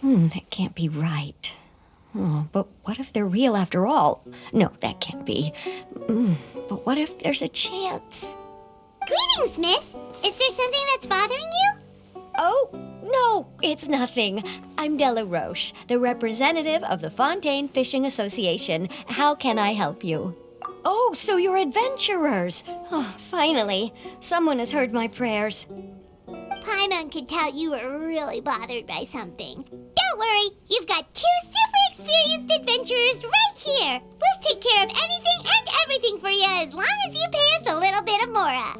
That can't be right. Oh, but what if they're real after all? No, that can't be. But what if there's a chance? Greetings, miss. Is there something that's bothering you? Oh, no, it's nothing. I'm Della Roche, the representative of the Fontaine Fishing Association. How can I help you? Oh, so you're adventurers. Oh, finally, someone has heard my prayers. Paimon could tell you were really bothered by something. Don't worry, you've got 2 super experienced adventurers right here. We'll take care of anything and everything for you as long as you pay us a little bit of mora.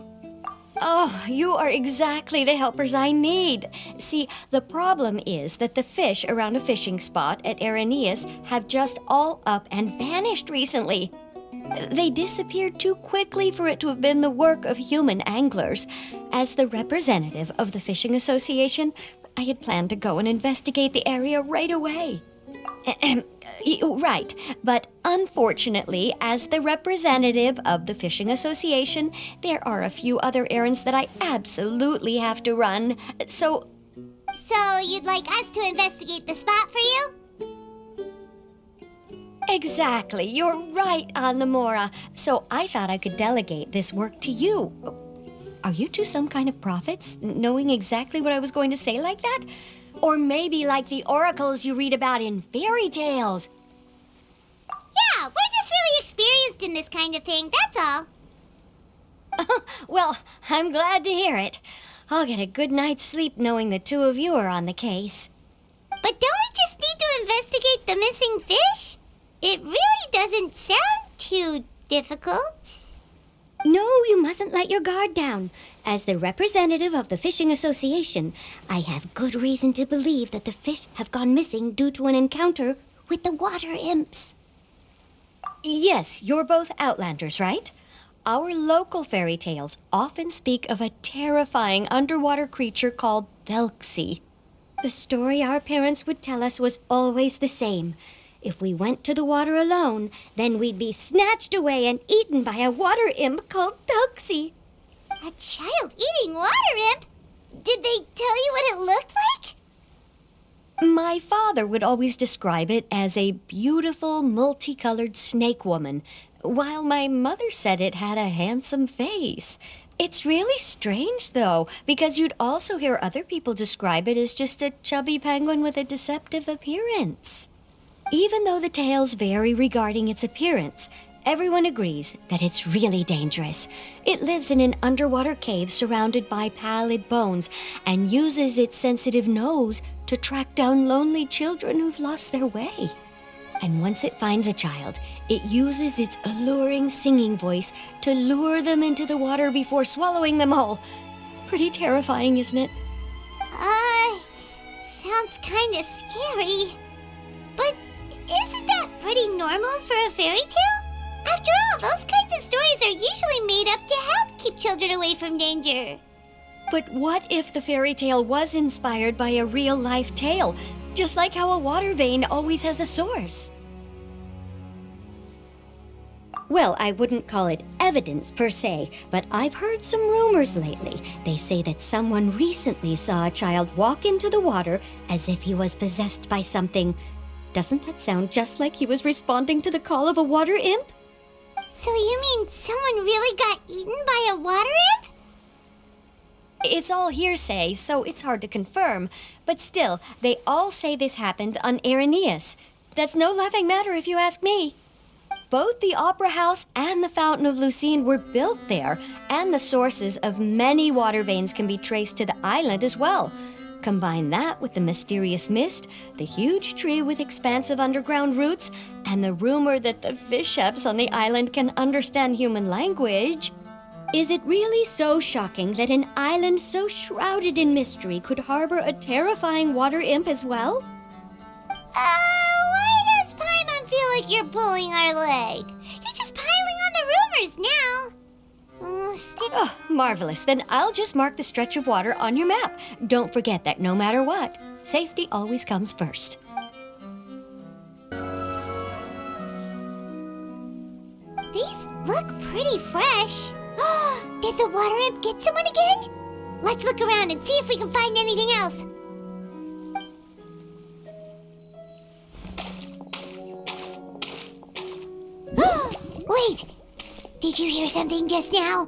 Oh, you are exactly the helpers I need. See, the problem is that the fish around a fishing spot at Irenaeus have just all up and vanished recently. They disappeared too quickly for it to have been the work of human anglers. As the representative of the Fishing Association, I had planned to go and investigate the area right away. Right, but unfortunately, as the representative of the Fishing Association, there are a few other errands that I absolutely have to run. So you'd like us to investigate the spot for you? exactly, you're right on the Mora. So I thought I could delegate this work to you. Are you two some kind of prophets, knowing exactly what I was going to say like that? Or maybe like the oracles you read about in fairy tales. Yeah, we're just really experienced in this kind of thing, that's all. Well, I'm glad to hear it. I'll get a good night's sleep knowing the two of you are on the case. But don't we just need to investigate the missing fish? It really doesn't sound too difficult. No, you mustn't let your guard down. As the representative of the Fishing Association, I have good reason to believe that the fish have gone missing due to an encounter with the water imps. Yes, you're both Outlanders, right? Our local fairy tales often speak of a terrifying underwater creature called Thelxie. The story our parents would tell us was always the same. If we went to the water alone, then we'd be snatched away and eaten by a water imp called Thelxie. A child eating water imp? Did they tell you what it looked like? My father would always describe it as a beautiful, multicolored snake woman, while my mother said it had a handsome face. It's really strange, though, because you'd also hear other people describe it as just a chubby penguin with a deceptive appearance. Even though the tales vary regarding its appearance, everyone agrees that it's really dangerous. It lives in an underwater cave surrounded by pallid bones and uses its sensitive nose to track down lonely children who've lost their way. And once it finds a child, it uses its alluring singing voice to lure them into the water before swallowing them all. Pretty terrifying, isn't it? Sounds kinda scary. But isn't that pretty normal for a fairy tale? After all, those kinds of stories are usually made up to help keep children away from danger. But what if the fairy tale was inspired by a real-life tale, just like how a water vein always has a source? Well, I wouldn't call it evidence per se, but I've heard some rumors lately. They say that someone recently saw a child walk into the water as if he was possessed by something. Doesn't that sound just like he was responding to the call of a water imp? So you mean someone really got eaten by a water imp? It's all hearsay, so it's hard to confirm. But still, they all say this happened on Irenaeus. That's no laughing matter if you ask me. Both the Opera House and the Fountain of Lucine were built there, and the sources of many water veins can be traced to the island as well. Combine that with the mysterious mist, the huge tree with expansive underground roots, and the rumor that the fish apes on the island can understand human language. Is it really so shocking that an island so shrouded in mystery could harbor a terrifying water imp as well? Why does Paimon feel like you're pulling our leg? You're just piling on the rumors now. Oh, marvelous. Then I'll just mark the stretch of water on your map. Don't forget that no matter what, safety always comes first. These look pretty fresh. Did the water imp get someone again? Let's look around and see if we can find anything else. Did you hear something just now?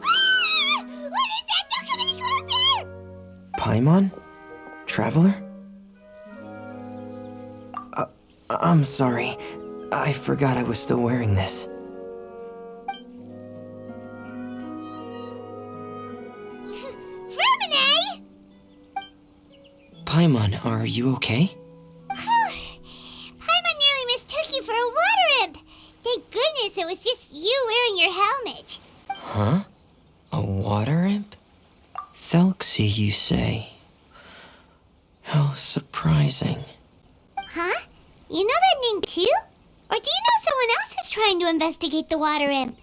Ah! What is that? Don't come any closer! Paimon? Traveler? I'm sorry. I forgot I was still wearing this. Vermine! Paimon, are you okay? Paimon nearly mistook you for a water imp. Thank goodness it was just you wearing your helmet. Huh? A water imp? Thelxie, you say? How surprising. Huh? You know that name too? Or do you know someone else who's trying to investigate the water imp?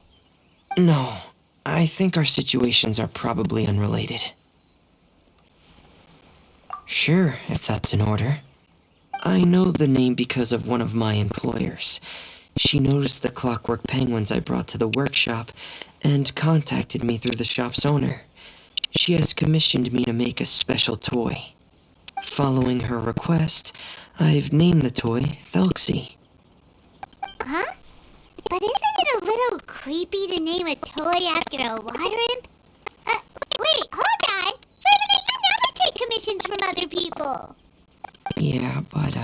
No, I think our situations are probably unrelated. Sure, if that's in order. I know the name because of one of my employers. She noticed the clockwork penguins I brought to the workshop and contacted me through the shop's owner. She has commissioned me to make a special toy. Following her request, I've named the toy Thelxie. Huh? But isn't it a little creepy to name a toy after a water imp? Wait, hold on! Vermine, you never take commissions from other people! Yeah, but,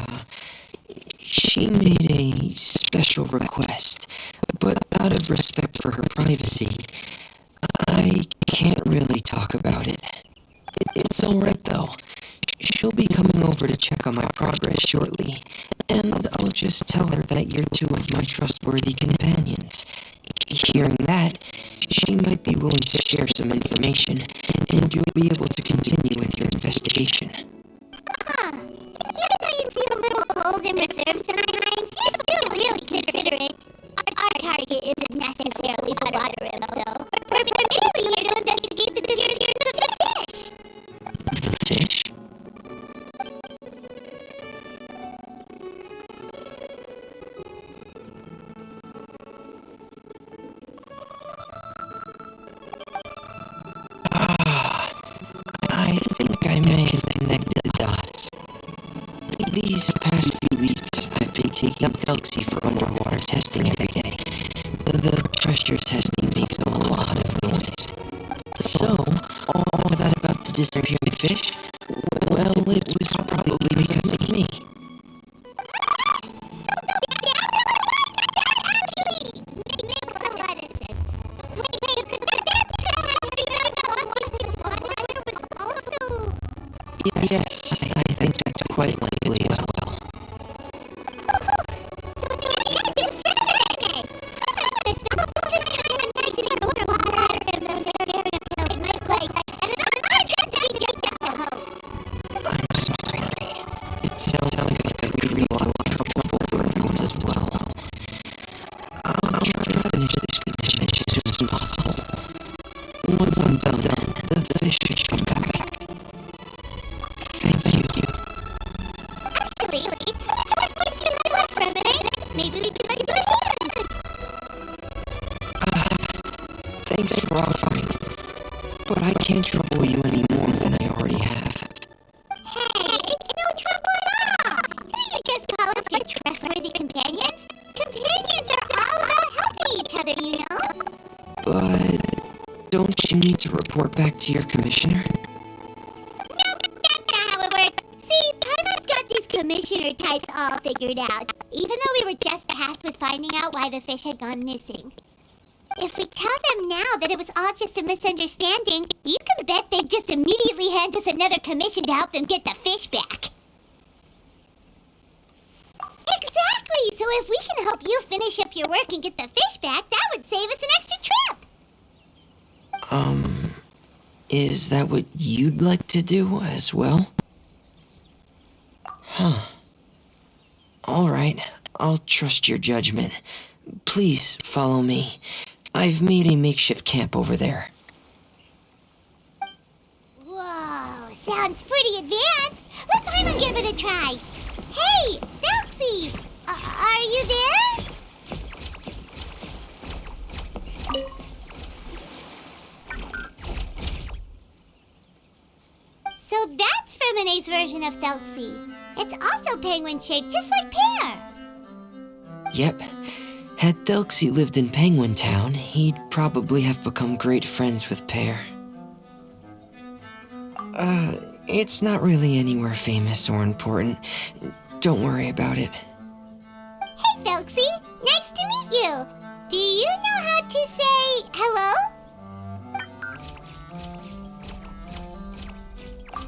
she made a special request, but out of respect for her privacy, I can't really talk about it. It's alright though. She'll be coming over to check on my progress shortly, and I'll just tell her that you're two of my trustworthy companions. Hearing that, she might be willing to share some information, and you'll be able to continue with your investigation. Huh. Even though you seem a little cold and reserved sometimes, you're still really considerate. Our target isn't necessarily the water imp, though. We're merely here to investigate the disappearance of the fish. The fish? I think I may have connected the dots. These past few weeks, I've been taking Thelxie for underwater testing every day. The pressure testing makes a lot of noise. So, all that about the disappearing fish? Well, it was probably because of me. Makes a lot of sense. Wait, could that be because I remember the water was also... Yes, I think that's quite likely as well. I'm sorry. It sounds like I could be a lot of trouble for everyone as well. I'll try to finish this commission as soon as possible. Once I'm done, the fish should come back. Thank you. Maybe we could do it again. Thanks for offering, but I can't trouble you any more than I already have. Hey, it's no trouble at all. Didn't you just call us your trustworthy companions? Companions are all about helping each other, you know? But don't you need to report back to your commissioner? Nope, that's not how it works. See, Paimon's got these commissioner types all figured out, even though we were just tasked with finding out why the fish had gone missing. If we tell them now that it was all just a misunderstanding, you can bet they'd just immediately hand us another commission to help them get the fish back. Exactly! So if we can help you finish up your work and get the fish back, that would save us an extra trip! Is that what you'd like to do as well? Huh. Alright, I'll trust your judgment. Please follow me. I've made a makeshift camp over there. Whoa, sounds pretty advanced. Let Paimon give it a try. Hey, Thelxie! Are you there? So that's Japanese version of Thelxie. It's also penguin-shaped, just like Pear. Yep. Had Thelxie lived in Penguin Town, he'd probably have become great friends with Pear. It's not really anywhere famous or important. Don't worry about it. Hey, Thelxie! Nice to meet you! Do you know how to say hello?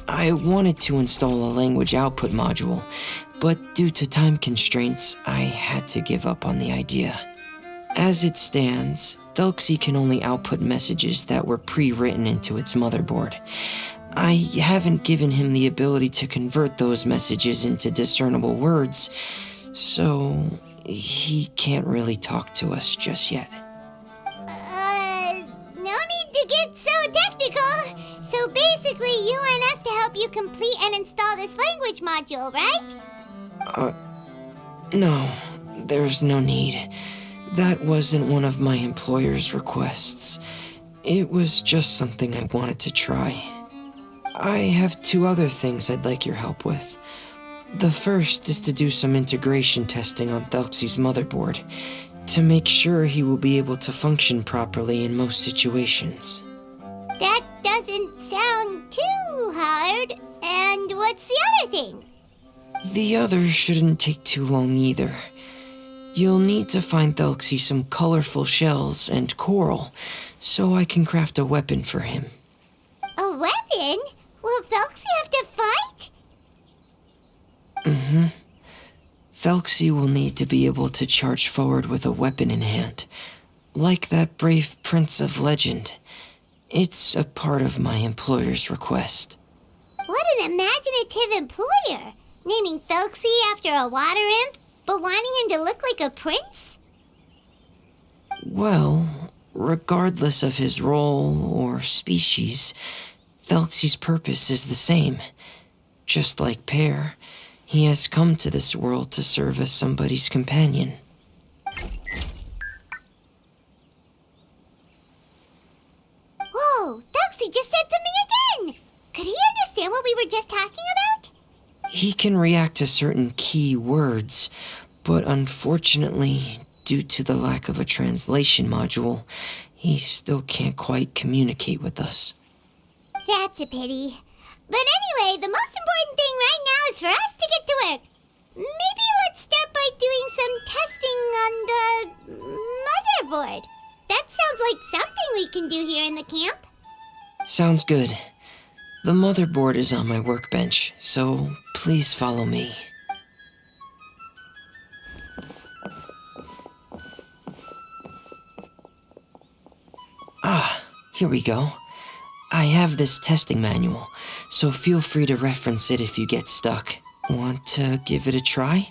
I wanted to install a language output module, but due to time constraints, I had to give up on the idea. As it stands, Thelxie can only output messages that were pre-written into its motherboard. I haven't given him the ability to convert those messages into discernible words, so he can't really talk to us just yet. No need to get so technical. So basically, you want us to help you complete and install this language module, right? No, there's no need. That wasn't one of my employer's requests. It was just something I wanted to try. I have 2 other things I'd like your help with. The first is to do some integration testing on Thelxie's motherboard, to make sure he will be able to function properly in most situations. That doesn't sound too hard. And what's the other thing? The other shouldn't take too long either. You'll need to find Thelxie some colorful shells and coral, so I can craft a weapon for him. A weapon? Will Thelxie have to fight? Mm-hmm. Thelxie will need to be able to charge forward with a weapon in hand, like that brave prince of legend. It's a part of my employer's request. What an imaginative employer! Naming Thelxie after a water imp, but wanting him to look like a prince? Well, regardless of his role or species, Thelxie's purpose is the same. Just like Pear, he has come to this world to serve as somebody's companion. Whoa, Thelxie just said something again! Could he understand what we were just talking about? He can react to certain key words, but unfortunately, due to the lack of a translation module, he still can't quite communicate with us. That's a pity. But anyway, the most important thing right now is for us to get to work. Maybe let's start by doing some testing on the motherboard. That sounds like something we can do here in the camp. Sounds good. The motherboard is on my workbench, so please follow me. Here we go. I have this testing manual, so feel free to reference it if you get stuck. Want to give it a try?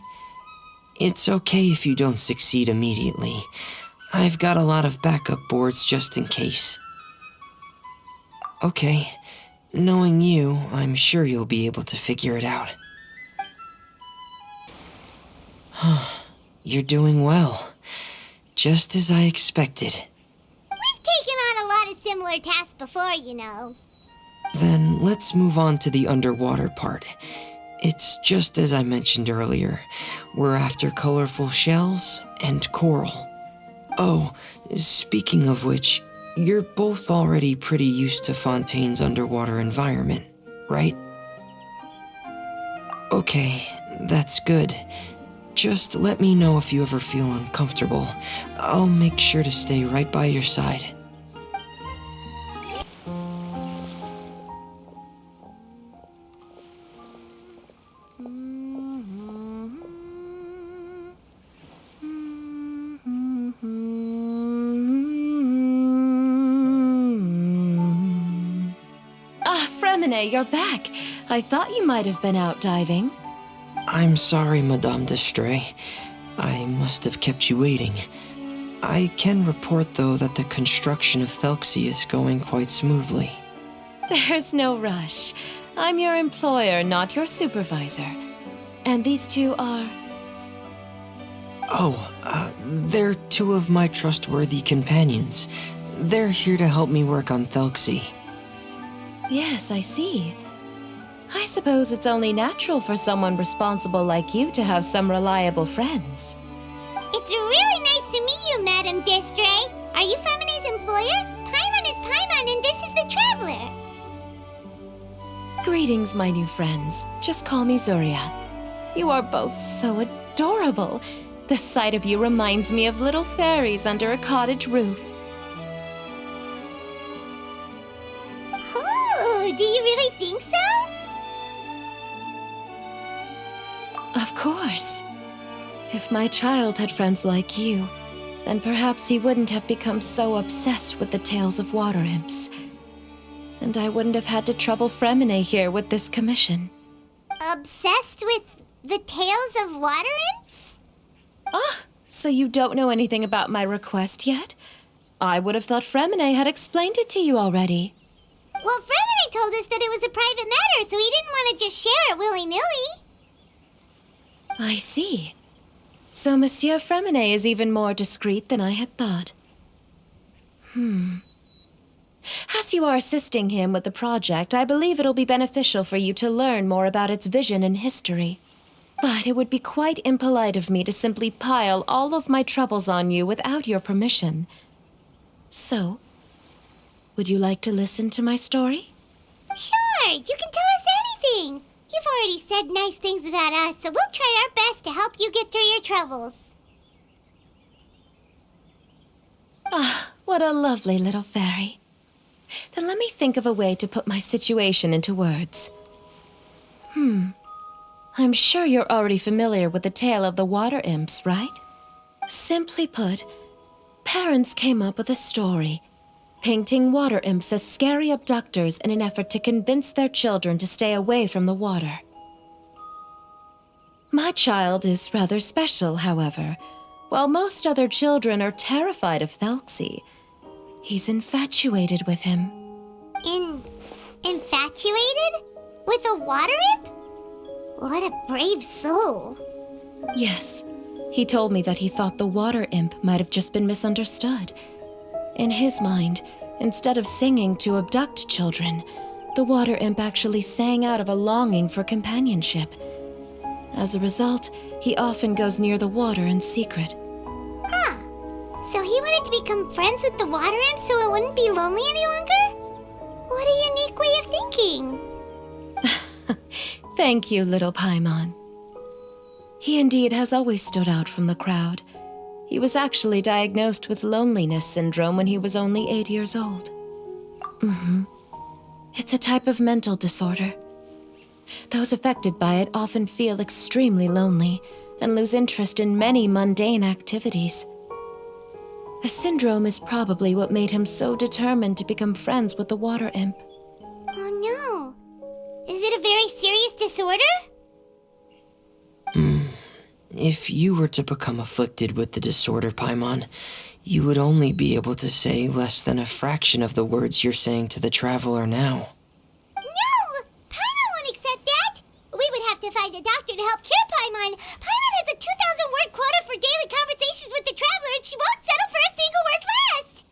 It's okay if you don't succeed immediately. I've got a lot of backup boards just in case. Okay, knowing you, I'm sure you'll be able to figure it out. You're doing well. Just as I expected. We've taken on a lot of similar tasks before, you know. Then let's move on to the underwater part. It's just as I mentioned earlier. We're after colorful shells and coral. Oh, speaking of which, you're both already pretty used to Fontaine's underwater environment, right? Okay, that's good. Just let me know if you ever feel uncomfortable. I'll make sure to stay right by your side. Fremine, you're back. I thought you might have been out diving. I'm sorry, Madame d'Estray. I must have kept you waiting. I can report, though, that the construction of Thelxie is going quite smoothly. There's no rush. I'm your employer, not your supervisor. And these two are... They're 2 of my trustworthy companions. They're here to help me work on Thelxie. Yes, I see. I suppose it's only natural for someone responsible like you to have some reliable friends. It's really nice to meet you, Madam Destray. Are you Fremine's employer? Paimon is Paimon, and this is the Traveler. Greetings, my new friends. Just call me Zuria. You are both so adorable. The sight of you reminds me of little fairies under a cottage roof. Oh, do you really think so? Of course. If my child had friends like you, then perhaps he wouldn't have become so obsessed with the tales of water imps. And I wouldn't have had to trouble Fremine here with this commission. Obsessed with the tales of water imps? Ah, so you don't know anything about my request yet? I would have thought Fremine had explained it to you already. Well, Fremine told us that it was a private matter, so he didn't want to just share it willy-nilly. I see. So Monsieur Fremine is even more discreet than I had thought. As you are assisting him with the project, I believe it'll be beneficial for you to learn more about its vision and history. But it would be quite impolite of me to simply pile all of my troubles on you without your permission. So, would you like to listen to my story? Sure, you can tell us anything. You've already said nice things about us, so we'll try our best to help you get through your troubles. Ah, what a lovely little fairy. Then let me think of a way to put my situation into words. I'm sure you're already familiar with the tale of the water imps, right? Simply put, parents came up with a story, painting water imps as scary abductors in an effort to convince their children to stay away from the water. My child is rather special, however. While most other children are terrified of Thelxie, he's infatuated with him. Infatuated? With a water imp? What a brave soul. Yes, he told me that he thought the water imp might have just been misunderstood. In his mind, instead of singing to abduct children, the water imp actually sang out of a longing for companionship. As a result, he often goes near the water in secret. Huh. So he wanted to become friends with the water imp so it wouldn't be lonely any longer? What a unique way of thinking. Thank you, little Paimon. He indeed has always stood out from the crowd. He was actually diagnosed with loneliness syndrome when he was only 8 years old. It's a type of mental disorder. Those affected by it often feel extremely lonely and lose interest in many mundane activities. The syndrome is probably what made him so determined to become friends with the water imp. Oh no. Is it a very serious disorder? If you were to become afflicted with the disorder, Paimon, you would only be able to say less than a fraction of the words you're saying to the Traveler now. No! Paimon won't accept that! We would have to find a doctor to help cure Paimon. Paimon has a 2,000-word quota for daily conversations with the Traveler, and she won't settle for a single word less!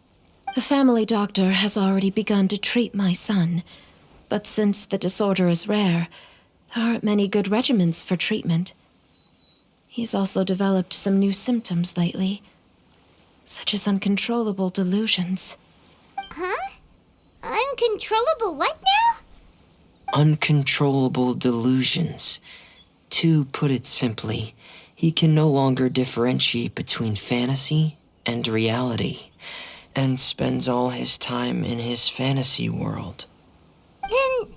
The family doctor has already begun to treat my son, but since the disorder is rare, there aren't many good regimens for treatment. He's also developed some new symptoms lately, such as uncontrollable delusions. Huh? Uncontrollable what now? Uncontrollable delusions. To put it simply, he can no longer differentiate between fantasy and reality, and spends all his time in his fantasy world. Then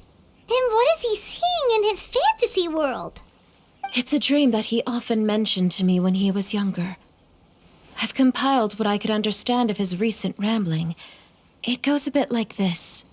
what is he seeing in his fantasy world? It's a dream that he often mentioned to me when he was younger. I've compiled what I could understand of his recent rambling. It goes a bit like this.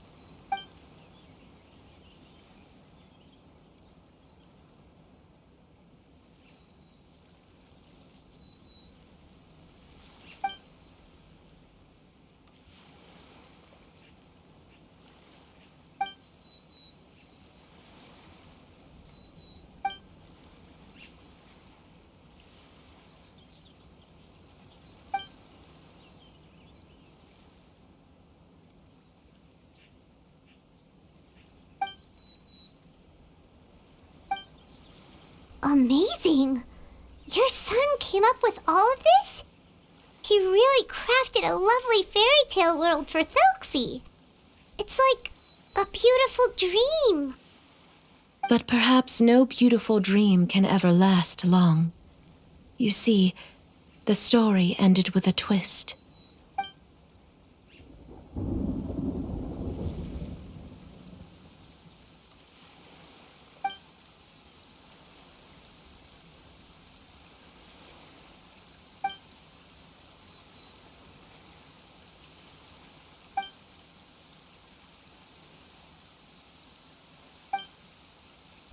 amazing. Your son came up with all of this? He really crafted a lovely fairy tale world for Thelxie. It's like a beautiful dream. But perhaps no beautiful dream can ever last long. You see, the story ended with a twist.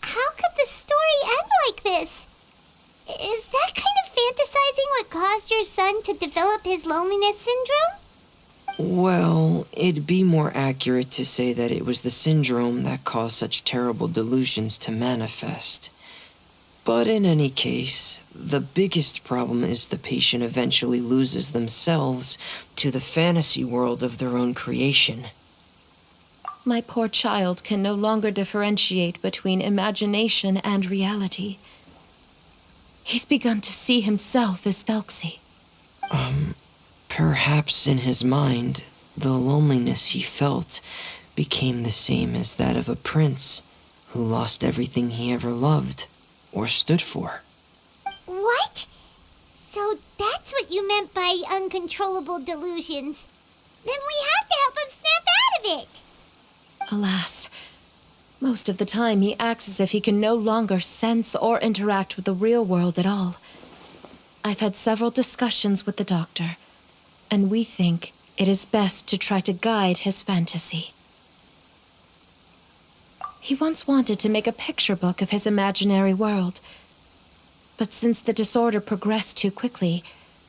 How could the story end like this? Is that kind of fantasizing what caused your son to develop his loneliness syndrome? Well, it'd be more accurate to say that it was the syndrome that caused such terrible delusions to manifest. But in any case, the biggest problem is the patient eventually loses themselves to the fantasy world of their own creation. My poor child can no longer differentiate between imagination and reality. He's begun to see himself as Thelxie. Perhaps in his mind, the loneliness he felt became the same as that of a prince who lost everything he ever loved or stood for. What? So that's what you meant by uncontrollable delusions. Then we have to help him snap out of it. Alas, most of the time he acts as if he can no longer sense or interact with the real world at all. I've had several discussions with the doctor, and we think it is best to try to guide his fantasy. He once wanted to make a picture book of his imaginary world, but since the disorder progressed too quickly,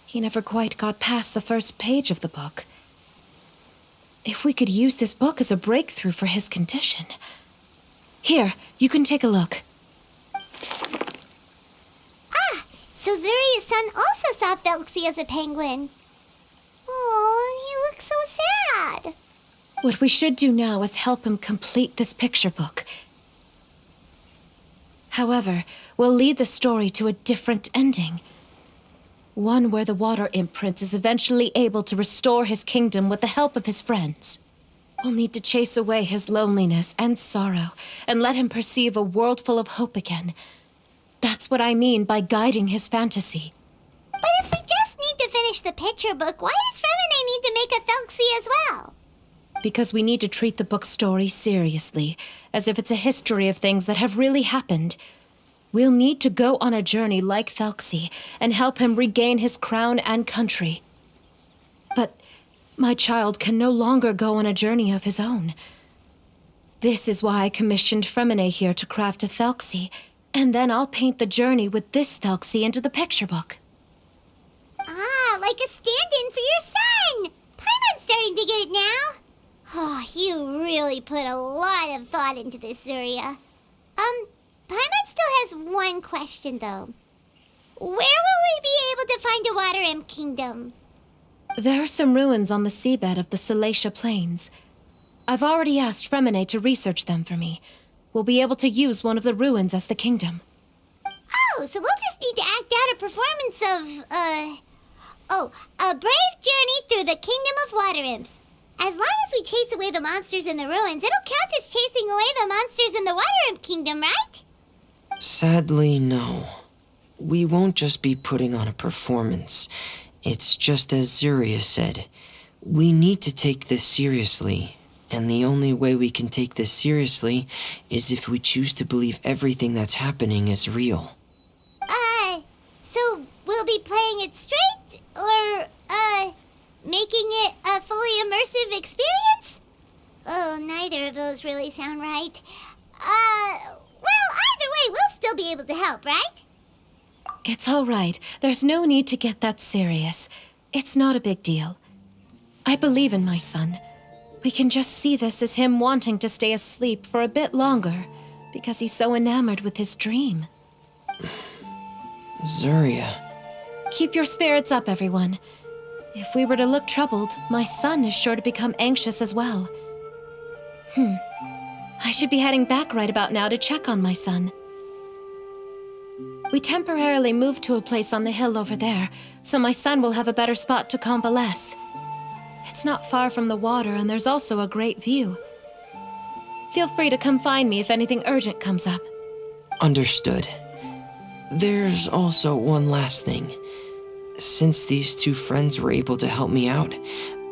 he never quite got past the first page of the book. If we could use this book as a breakthrough for his condition. Here, you can take a look. Ah, so Zuria's son also saw Thelxie as a penguin. Oh, he looks so sad. What we should do now is help him complete this picture book. However, we'll lead the story to a different ending. One where the Water Imp Prince is eventually able to restore his kingdom with the help of his friends. We'll need to chase away his loneliness and sorrow and let him perceive a world full of hope again. That's what I mean by guiding his fantasy. But if we just need to finish the picture book, why does Fremine need to make a Thelxie as well? Because we need to treat the book's story seriously, as if it's a history of things that have really happened. We'll need to go on a journey like Thelxie and help him regain his crown and country. But my child can no longer go on a journey of his own. This is why I commissioned Fremine here to craft a Thelxie, and then I'll paint the journey with this Thelxie into the picture book. Ah, like a stand-in for your son! Paimon's starting to get it now. Oh, you really put a lot of thought into this, Zuria. Paimon still has one question, though. Where will we be able to find a Water Imp Kingdom? There are some ruins on the seabed of the Salacia Plains. I've already asked Fremine to research them for me. We'll be able to use one of the ruins as the kingdom. Oh, so we'll just need to act out a performance of, a brave journey through the Kingdom of Water Imps. As long as we chase away the monsters in the ruins, it'll count as chasing away the monsters in the Water Imp Kingdom, right? Sadly, no. We won't just be putting on a performance. It's just as Zuria said. We need to take this seriously. And the only way we can take this seriously is if we choose to believe everything that's happening is real. So we'll be playing it straight? Or, making it a fully immersive experience? Oh, neither of those really sound right. Well, either way, we'll still be able to help, right? It's all right. There's no need to get that serious. It's not a big deal. I believe in my son. We can just see this as him wanting to stay asleep for a bit longer because he's so enamored with his dream. Zuria. Keep your spirits up, everyone. If we were to look troubled, my son is sure to become anxious as well. I should be heading back right about now to check on my son. We temporarily moved to a place on the hill over there, so my son will have a better spot to convalesce. It's not far from the water, and there's also a great view. Feel free to come find me if anything urgent comes up. Understood. There's also one last thing. Since these two friends were able to help me out,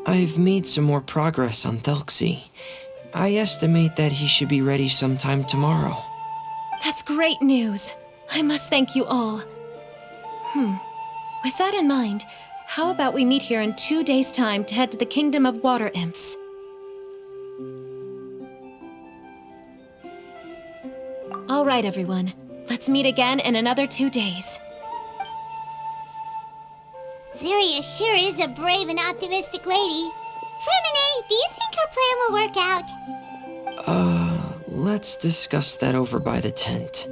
I've made some more progress on Thelxie. I estimate that he should be ready sometime tomorrow. That's great news. I must thank you all. With that in mind, how about we meet here in 2 days' time to head to the Kingdom of Water Imps? All right, everyone. Let's meet again in another 2 days. Zeria sure is a brave and optimistic lady. Fremine, do you think her plan will work out? Let's discuss that over by the tent.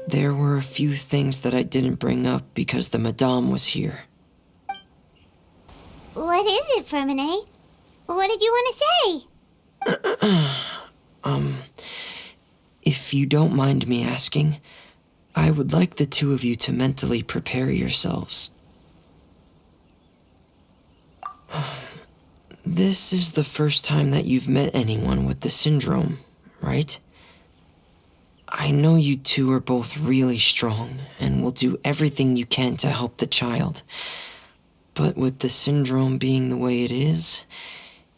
There were a few things that I didn't bring up because the Madame was here. What is it, Fremine? What did you want to say? If you don't mind me asking, I would like the two of you to mentally prepare yourselves. This is the first time that you've met anyone with the syndrome, right? I know you two are both really strong and will do everything you can to help the child. But with the syndrome being the way it is,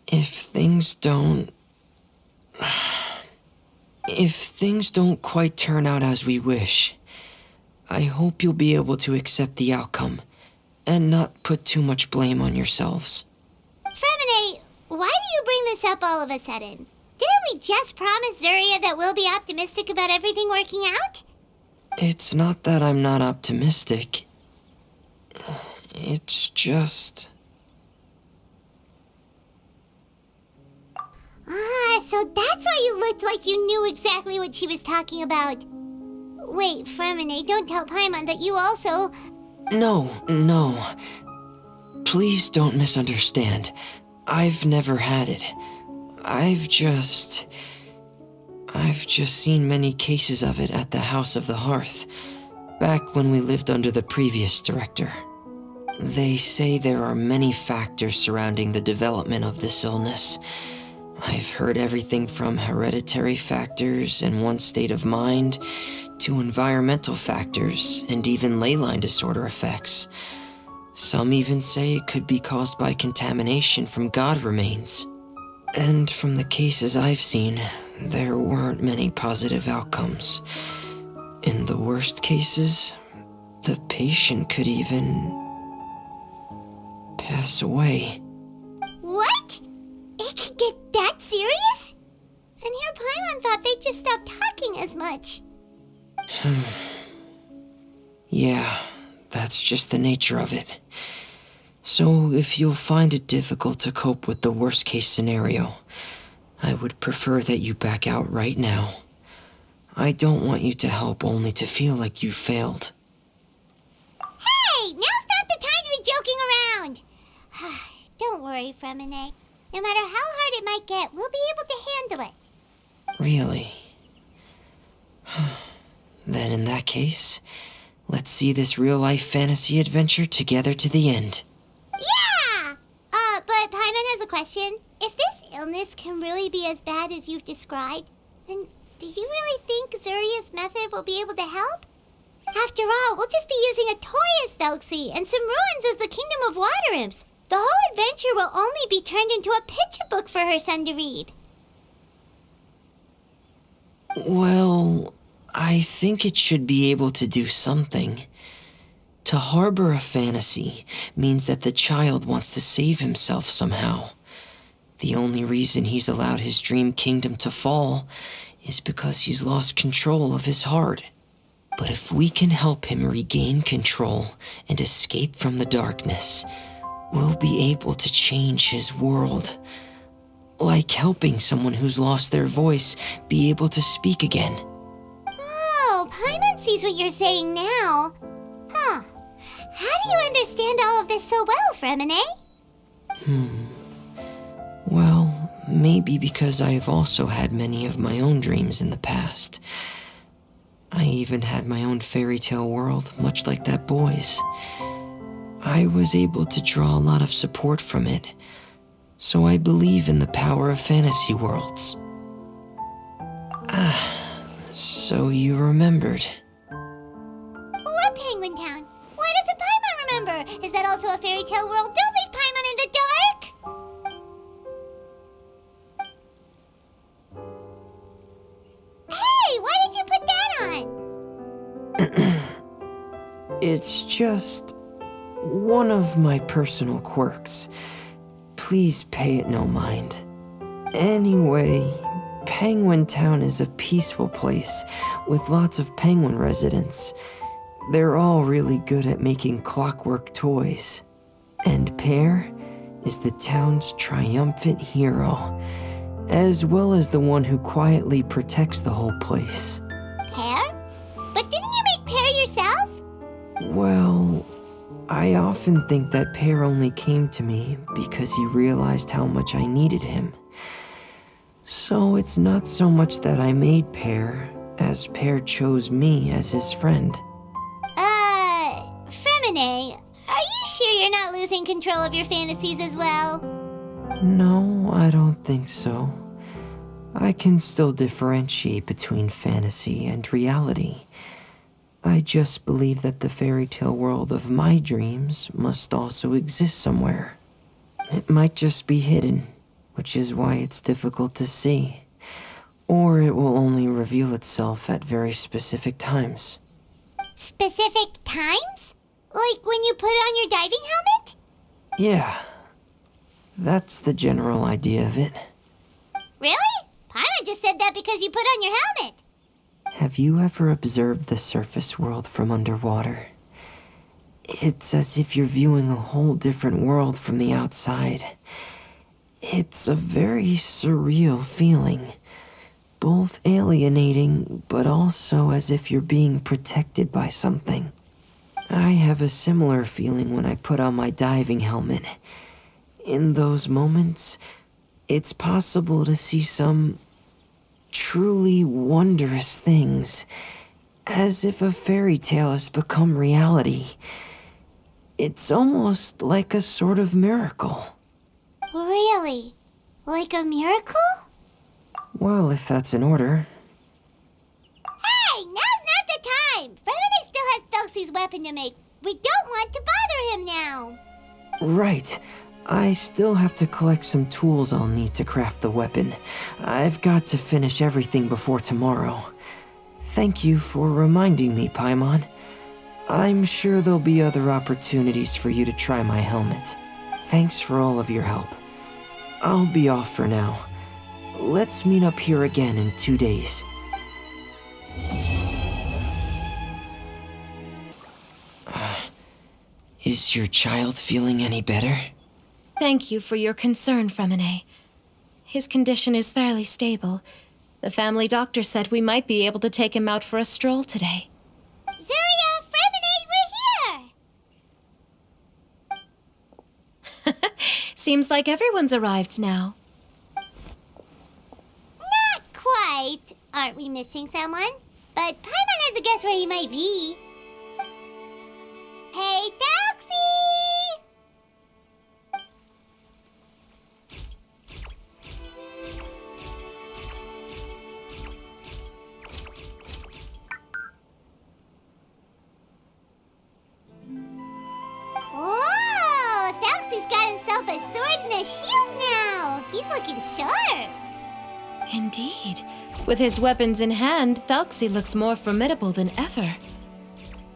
if things don't quite turn out as we wish, I hope you'll be able to accept the outcome and not put too much blame on yourselves. Fremine, why do you bring this up all of a sudden? Didn't we just promise Zeria that we'll be optimistic about everything working out? It's not that I'm not optimistic. It's just... So that's why you looked like you knew exactly what she was talking about. Wait, Fremine, don't tell Paimon that you also... No. Please don't misunderstand. I've never had it. I've just seen many cases of it at the House of the Hearth, back when we lived under the previous director. They say there are many factors surrounding the development of this illness. I've heard everything from hereditary factors and one's state of mind, to environmental factors and even ley line disorder effects. Some even say it could be caused by contamination from god remains. And from the cases I've seen, there weren't many positive outcomes. In the worst cases, the patient could even pass away. What? It could get that serious? And here Paimon thought they'd just stop talking as much. Yeah, that's just the nature of it. So if you'll find it difficult to cope with the worst case scenario, I would prefer that you back out right now. I don't want you to help only to feel like you failed. Hey, now's not the time to be joking around. Don't worry, Fremine. No matter how hard it might get, we'll be able to handle it. Really? Then in that case, let's see this real-life fantasy adventure together to the end. Yeah! But Paimon has a question. If this illness can really be as bad as you've described, then do you really think Zuria's method will be able to help? After all, we'll just be using a toy as Thelxie and some ruins as the Kingdom of Water Imps. The whole adventure will only be turned into a picture book for her son to read. Well, I think it should be able to do something. To harbor a fantasy means that the child wants to save himself somehow. The only reason he's allowed his dream kingdom to fall is because he's lost control of his heart. But if we can help him regain control and escape from the darkness, we'll be able to change his world. Like helping someone who's lost their voice be able to speak again. Oh, Paimon sees what you're saying now. Huh. How do you understand all of this so well, Fremine? Well, maybe because I have also had many of my own dreams in the past. I even had my own fairy tale world, much like that boy's. I was able to draw a lot of support from it, so I believe in the power of fantasy worlds. So you remembered. What Penguin Town? Why doesn't Paimon remember? Is that also a fairy tale world? Don't leave Paimon in the dark! Hey, why did you put that on? It's just one of my personal quirks. Please pay it no mind. Anyway, Penguin Town is a peaceful place with lots of penguin residents. They're all really good at making clockwork toys. And Pear is the town's triumphant hero, as well as the one who quietly protects the whole place. Pear? But didn't you make Pear yourself? Well, I often think that Pear only came to me because he realized how much I needed him. So it's not so much that I made Pear, as Pear chose me as his friend. Fremine, are you sure you're not losing control of your fantasies as well? No, I don't think so. I can still differentiate between fantasy and reality. I just believe that the fairy tale world of my dreams must also exist somewhere. It might just be hidden, which is why it's difficult to see. Or it will only reveal itself at very specific times. Specific times? Like when you put on your diving helmet? Yeah, that's the general idea of it. Really? Paimon just said that because you put on your helmet. Have you ever observed the surface world from underwater? It's as if you're viewing a whole different world from the outside. It's a very surreal feeling. Both alienating, but also as if you're being protected by something. I have a similar feeling when I put on my diving helmet. In those moments, it's possible to see some truly wondrous things, as if a fairy tale has become reality. It's almost like a sort of miracle. Really? Like a miracle? Well, if that's in order. Hey, now's not the time! Fremine still has Thelxie's weapon to make. We don't want to bother him now. Right. I still have to collect some tools I'll need to craft the weapon. I've got to finish everything before tomorrow. Thank you for reminding me, Paimon. I'm sure there'll be other opportunities for you to try my helmet. Thanks for all of your help. I'll be off for now. Let's meet up here again in 2 days. Is your child feeling any better? Thank you for your concern, Fremine. His condition is fairly stable. The family doctor said we might be able to take him out for a stroll today. Zuria, Fremine, we're here! Seems like everyone's arrived now. Not quite. Aren't we missing someone? But Paimon has a guess where he might be. Hey, Thelxie! Whoa! Thelxie's got himself a sword and a shield now! He's looking sharp! Indeed. With his weapons in hand, Thelxie looks more formidable than ever.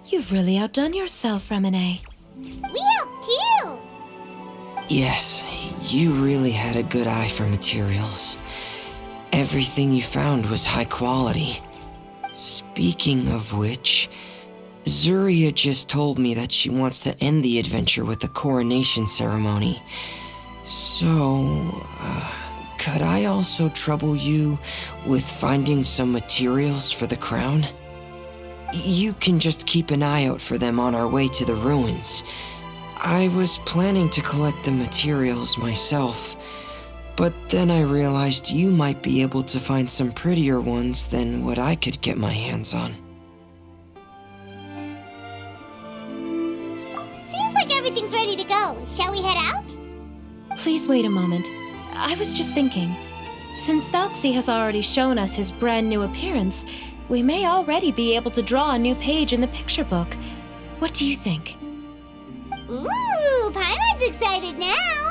You've really outdone yourself, Fremine. We helped you! Yes, you really had a good eye for materials. Everything you found was high quality. Speaking of which, Zuria just told me that she wants to end the adventure with a coronation ceremony. So, could I also trouble you with finding some materials for the crown? You can just keep an eye out for them on our way to the ruins. I was planning to collect the materials myself, but then I realized you might be able to find some prettier ones than what I could get my hands on. everything's ready to go. Shall we head out? Please wait a moment. I was just thinking. Since Thelxie has already shown us his brand new appearance, we may already be able to draw a new page in the picture book. What do you think? Ooh, Paimon's excited now.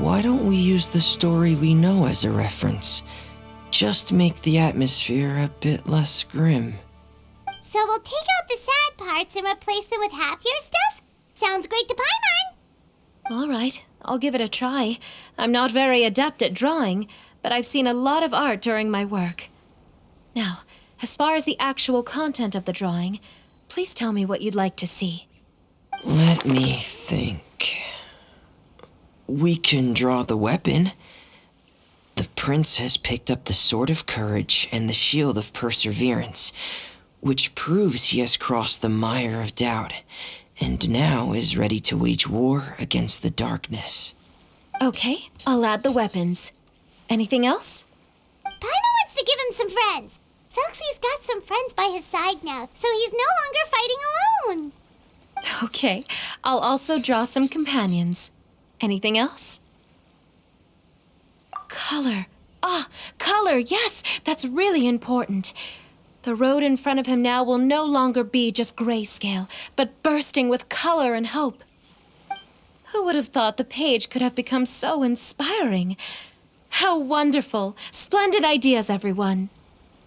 Why don't we use the story we know as a reference? Just make the atmosphere a bit less grim. So we'll take out the sad parts and replace them with happier stuff? Sounds great to Paimon. All right, I'll give it a try. I'm not very adept at drawing, but I've seen a lot of art during my work. Now, as far as the actual content of the drawing, please tell me what you'd like to see. Let me think. We can draw the weapon. The prince has picked up the Sword of Courage and the Shield of Perseverance, which proves he has crossed the mire of doubt, and now is ready to wage war against the darkness. Okay, I'll add the weapons. Anything else? Paimon wants to give him some friends. Thelxie's got some friends by his side now, so he's no longer fighting alone. Okay, I'll also draw some companions. Anything else? Color. Color, yes, that's really important. The road in front of him now will no longer be just grayscale, but bursting with color and hope. Who would have thought the page could have become so inspiring? How wonderful! Splendid ideas, everyone!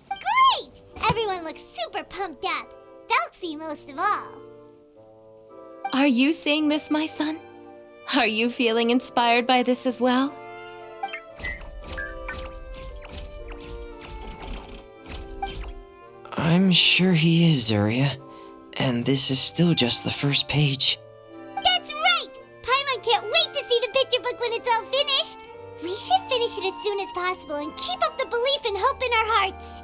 Great! Everyone looks super pumped up. Thelxie most of all. Are you seeing this, my son? Are you feeling inspired by this as well? I'm sure he is, Zarya. And this is still just the first page. That's right! Paimon can't wait to see the picture book when it's all finished. We should finish it as soon as possible and keep up the belief and hope in our hearts.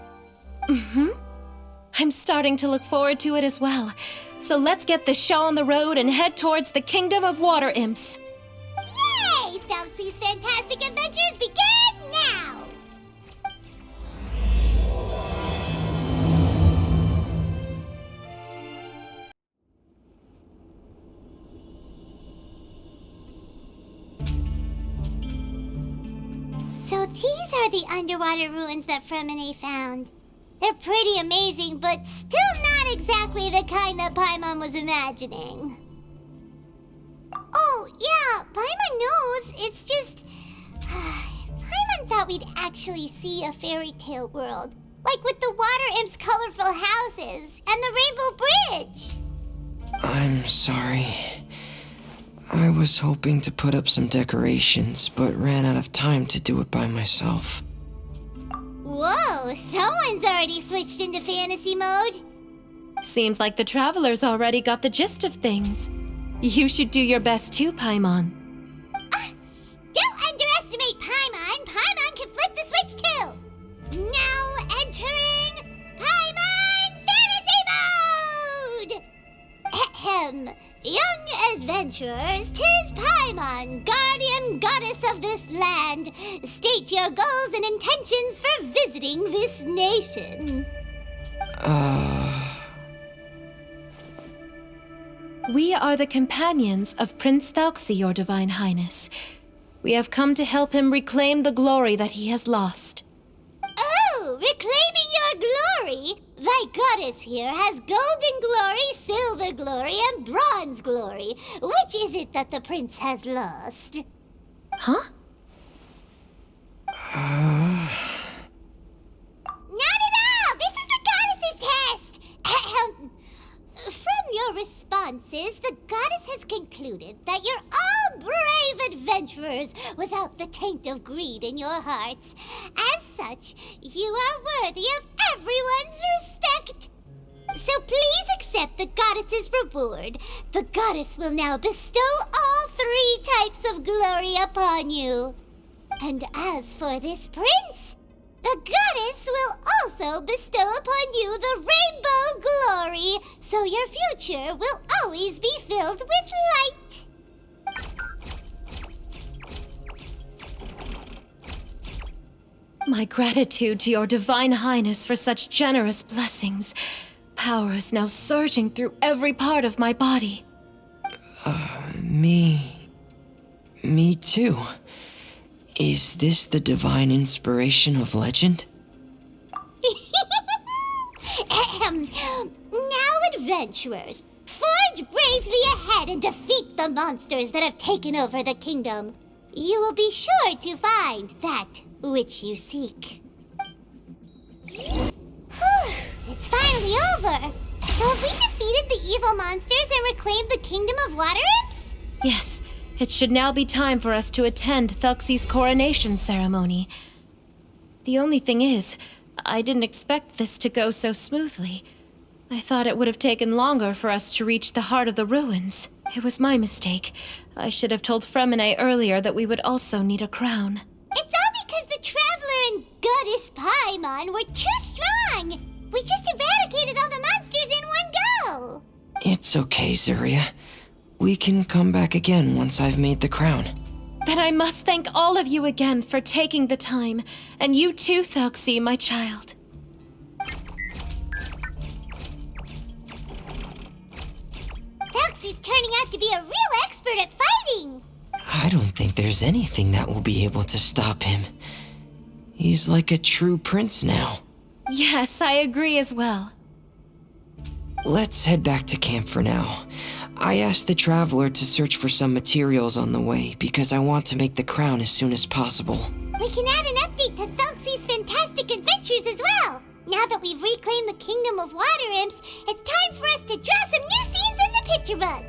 I'm starting to look forward to it as well. So let's get the show on the road and head towards the Kingdom of Water Imps. Yay! Thelxie's fantastic adventures begin now! So these are the underwater ruins that Fremine found. They're pretty amazing, but still not exactly the kind that Paimon was imagining. Oh, yeah, Paimon knows. It's just... Paimon thought we'd actually see a fairy tale world. Like with the water imps' colorful houses and the rainbow bridge. I'm sorry. I was hoping to put up some decorations, but ran out of time to do it by myself. Whoa, someone's already switched into fantasy mode. Seems like the travelers already got the gist of things. You should do your best too, Paimon. Don't underestimate Paimon. Paimon can flip the switch too. Now entering Paimon Fantasy Mode! Ahem. Young adventurers, 'tis Paimon, guardian goddess of this land. State your goals and intentions for visiting this nation. We are the companions of Prince Thelxie, your Divine Highness. We have come to help him reclaim the glory that he has lost. Oh, reclaiming your glory? Thy goddess here has golden glory, silver glory, and bronze glory. Which is it that the prince has lost? Huh? Not at all! This is the goddess's test! Ahem. From your responses, the goddess has concluded that you're all brave adventurers without the taint of greed in your hearts. As such, you are worthy of everyone's respect. So please accept the goddess's reward. The goddess will now bestow all 3 types of glory upon you. And as for this prince, the goddess will also bestow upon you the rainbow glory, so your future will always be filled with light. My gratitude to your Divine Highness for such generous blessings. Power is now surging through every part of my body. Me too. Is this the divine inspiration of legend? Now, adventurers, forge bravely ahead and defeat the monsters that have taken over the kingdom. You will be sure to find that which you seek. Whew, it's finally over. So have we defeated the evil monsters and reclaimed the kingdom of water imps? Yes, it should now be time for us to attend Thelxie's coronation ceremony. The only thing is, I didn't expect this to go so smoothly. I thought it would have taken longer for us to reach the heart of the ruins. It was my mistake. I should have told Fremine earlier that we would also need a crown. It's all because the Traveler and Goddess Paimon were too strong! We just eradicated all the monsters in one go! It's okay, Zuria. We can come back again once I've made the crown. Then I must thank all of you again for taking the time, and you too, Thelxie, my child. Thelxie's turning out to be a real expert at fighting! I don't think there's anything that will be able to stop him. He's like a true prince now. Yes, I agree as well. Let's head back to camp for now. I asked the Traveler to search for some materials on the way because I want to make the crown as soon as possible. We can add an update to Thelxie's fantastic adventures as well! Now that we've reclaimed the kingdom of water imps, it's time for us to draw some new scenes in the picture book!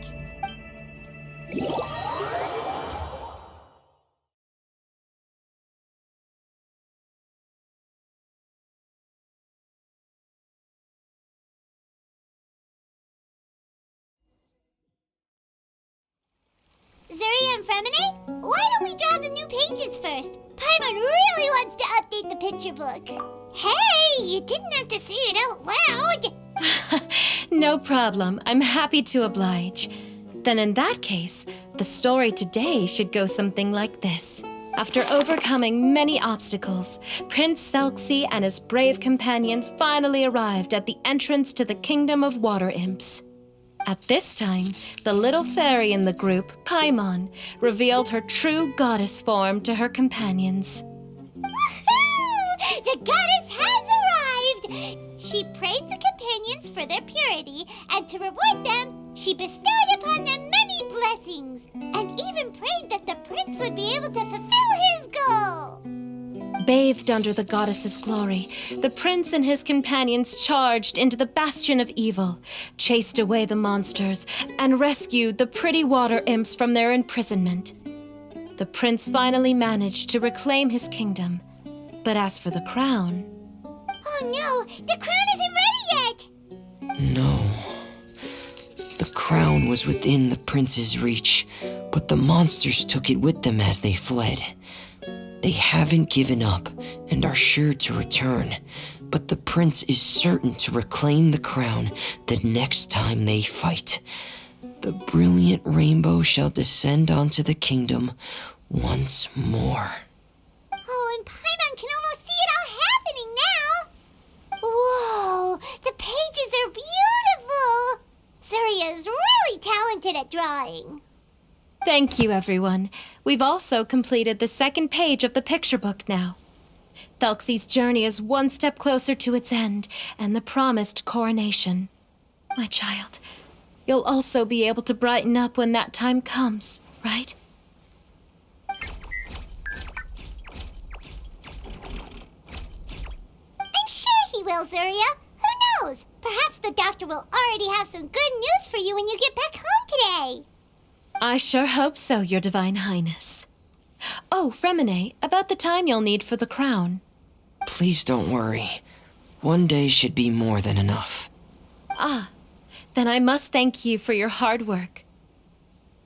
Zuria and Fremine, why don't we draw the new pages first? Paimon really wants to update the picture book. Hey, you didn't have to say it out loud! No problem. I'm happy to oblige. Then in that case, the story today should go something like this. After overcoming many obstacles, Prince Thelxie and his brave companions finally arrived at the entrance to the Kingdom of Water Imps. At this time, the little fairy in the group, Paimon, revealed her true goddess form to her companions. Woohoo! The goddess has arrived! She praised the companions for their purity, and to reward them, she bestowed upon them many blessings, and even prayed that the prince would be able to fulfill his goal. Bathed under the goddess's glory, the prince and his companions charged into the bastion of evil, chased away the monsters, and rescued the pretty water imps from their imprisonment. The prince finally managed to reclaim his kingdom. But as for the crown... Oh no, the crown isn't ready yet! No. The crown was within the prince's reach, but the monsters took it with them as they fled. They haven't given up and are sure to return, but the prince is certain to reclaim the crown the next time they fight. The brilliant rainbow shall descend onto the kingdom once more. Oh, and Paimon can almost see it all happening now! Whoa, the pages are beautiful! Zuria is really talented at drawing. Thank you, everyone. We've also completed the second page of the picture book now. Thelxie's journey is one step closer to its end and the promised coronation. My child, you'll also be able to brighten up when that time comes, right? I'm sure he will, Zuria. Who knows? Perhaps the doctor will already have some good news for you when you get back home today. I sure hope so, Your Divine Highness. Oh, Fremine, about the time you'll need for the crown. Please don't worry. One day should be more than enough. Ah, then I must thank you for your hard work.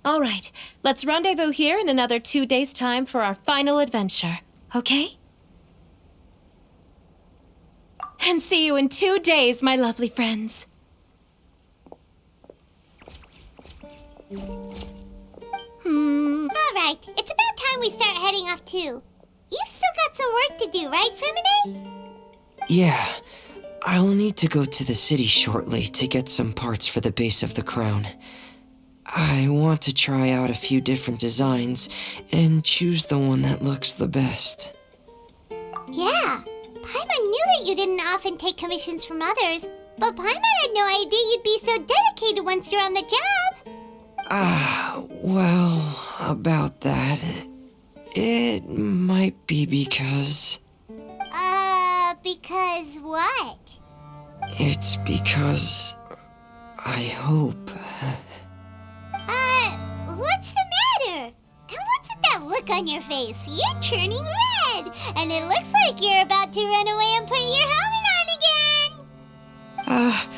All right, let's rendezvous here in another 2 days' time for our final adventure, okay? And see you in 2 days, my lovely friends. All right, it's about time we start heading off too. You've still got some work to do, right, Fremine? Yeah, I'll need to go to the city shortly to get some parts for the base of the crown. I want to try out a few different designs and choose the one that looks the best. Yeah, Paimon knew that you didn't often take commissions from others, but Paimon had no idea you'd be so dedicated once you're on the job. Well, about that, it might be because... Because what? It's because... I hope... What's the matter? And what's with that look on your face? You're turning red, and it looks like you're about to run away and put your helmet on again.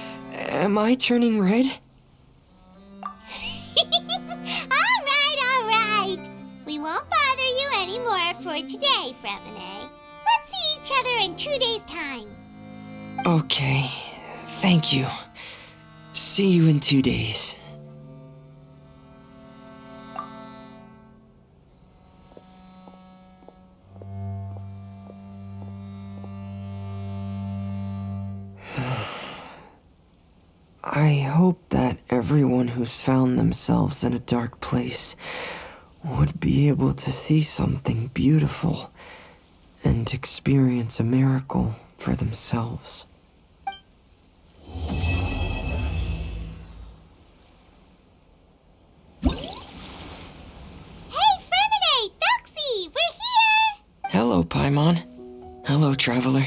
Am I turning red? All right. We won't bother you anymore for today, Fremine. Let's see each other in 2 days' time. Okay, thank you. See you in 2 days. I hope that everyone who's found themselves in a dark place would be able to see something beautiful and experience a miracle for themselves. Hey, Fremine! Thelxie! We're here! Hello, Paimon. Hello, traveler.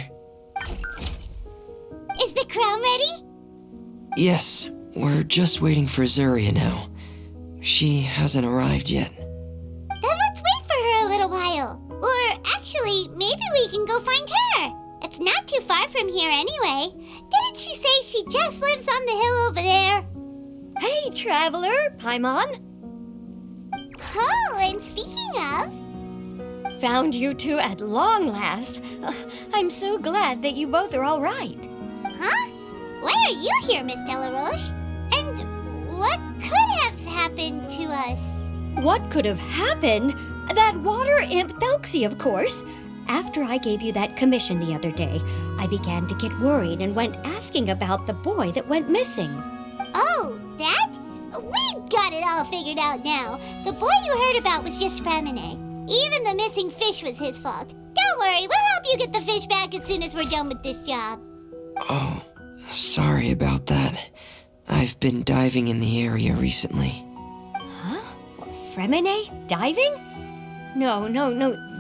Is the crown ready? Yes, we're just waiting for Zuria now. She hasn't arrived yet. Then let's wait for her a little while. Or actually, maybe we can go find her. It's not too far from here anyway. Didn't she say she just lives on the hill over there? Hey, traveler, Paimon. Oh, and speaking of... Found you two at long last. I'm so glad that you both are all right. Huh? Why are you here, Miss Delaroche? And what could have happened to us? What could have happened? That water imp Thelxie, of course. After I gave you that commission the other day, I began to get worried and went asking about the boy that went missing. Oh, that? We've got it all figured out now. The boy you heard about was just Fremine. Even the missing fish was his fault. Don't worry, we'll help you get the fish back as soon as we're done with this job. Oh, sorry about that. I've been diving in the area recently. Huh? Fremine diving? No,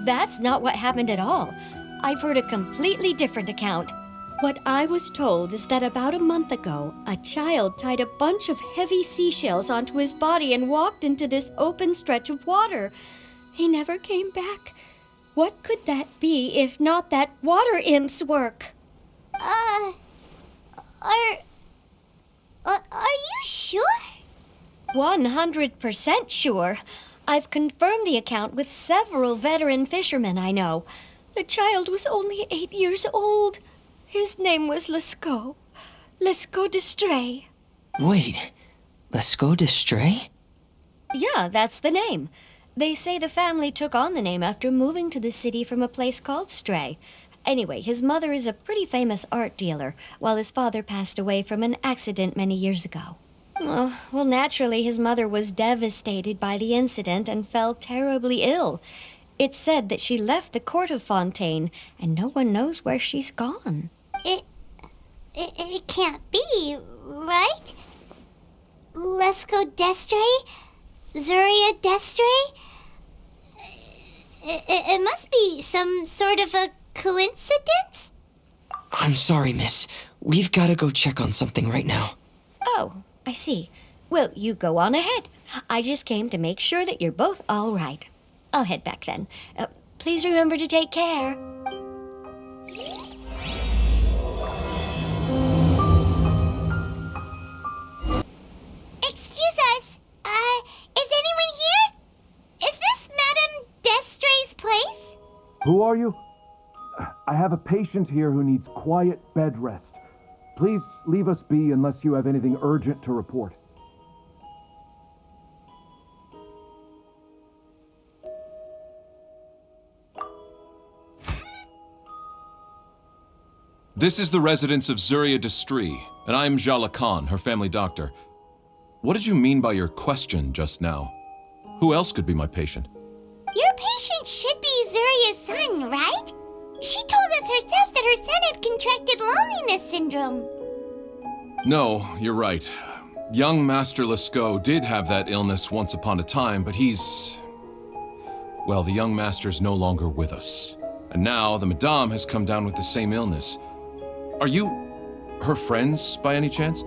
that's not what happened at all. I've heard a completely different account. What I was told is that about a month ago, a child tied a bunch of heavy seashells onto his body and walked into this open stretch of water. He never came back. What could that be if not that water imp's work? Are you sure? 100% sure. I've confirmed the account with several veteran fishermen I know. The child was only 8 years old. His name was Lescaut. Lescaut d'Estray. Wait, Lescaut d'Estray? Yeah, that's the name. They say the family took on the name after moving to the city from a place called Stray. Anyway, his mother is a pretty famous art dealer, while his father passed away from an accident many years ago. Oh, well, naturally, his mother was devastated by the incident and fell terribly ill. It's said that she left the court of Fontaine, and no one knows where she's gone. It can't be, right? Lescaut d'Estray? Zuria d'Estray? It must be some sort of a coincidence? I'm sorry, miss. We've got to go check on something right now. Oh, I see. Well, you go on ahead. I just came to make sure that you're both all right. I'll head back then. Please remember to take care. Excuse us. Is anyone here? Is this Madame d'Estray's place? Who are you? I have a patient here who needs quiet bed rest. Please leave us be unless you have anything urgent to report. This is the residence of Zuria Destri, and I'm Jala Khan, her family doctor. What did you mean by your question just now? Who else could be my patient? Your patient should be Zuria's son, right? She told us herself that her son had contracted loneliness syndrome. No, you're right. Young Master Lescaut did have that illness once upon a time, but well, the young master's no longer with us. And now the Madame has come down with the same illness. Are you her friends by any chance?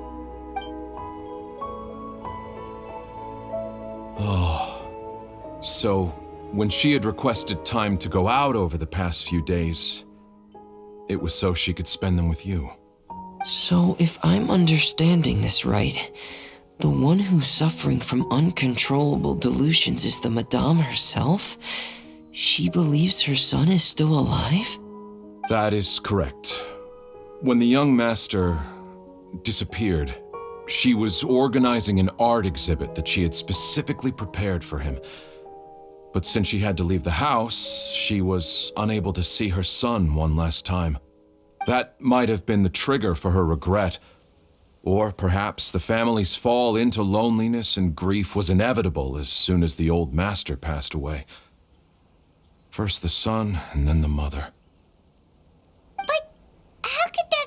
Oh, so when she had requested time to go out over the past few days, it was so she could spend them with you. So, if I'm understanding this right, the one who's suffering from uncontrollable delusions is the Madame herself? She believes her son is still alive? That is correct. When the young master disappeared, she was organizing an art exhibit that she had specifically prepared for him. But since she had to leave the house, she was unable to see her son one last time. That might have been the trigger for her regret. Or perhaps the family's fall into loneliness and grief was inevitable as soon as the old master passed away. First the son, and then the mother. But how could that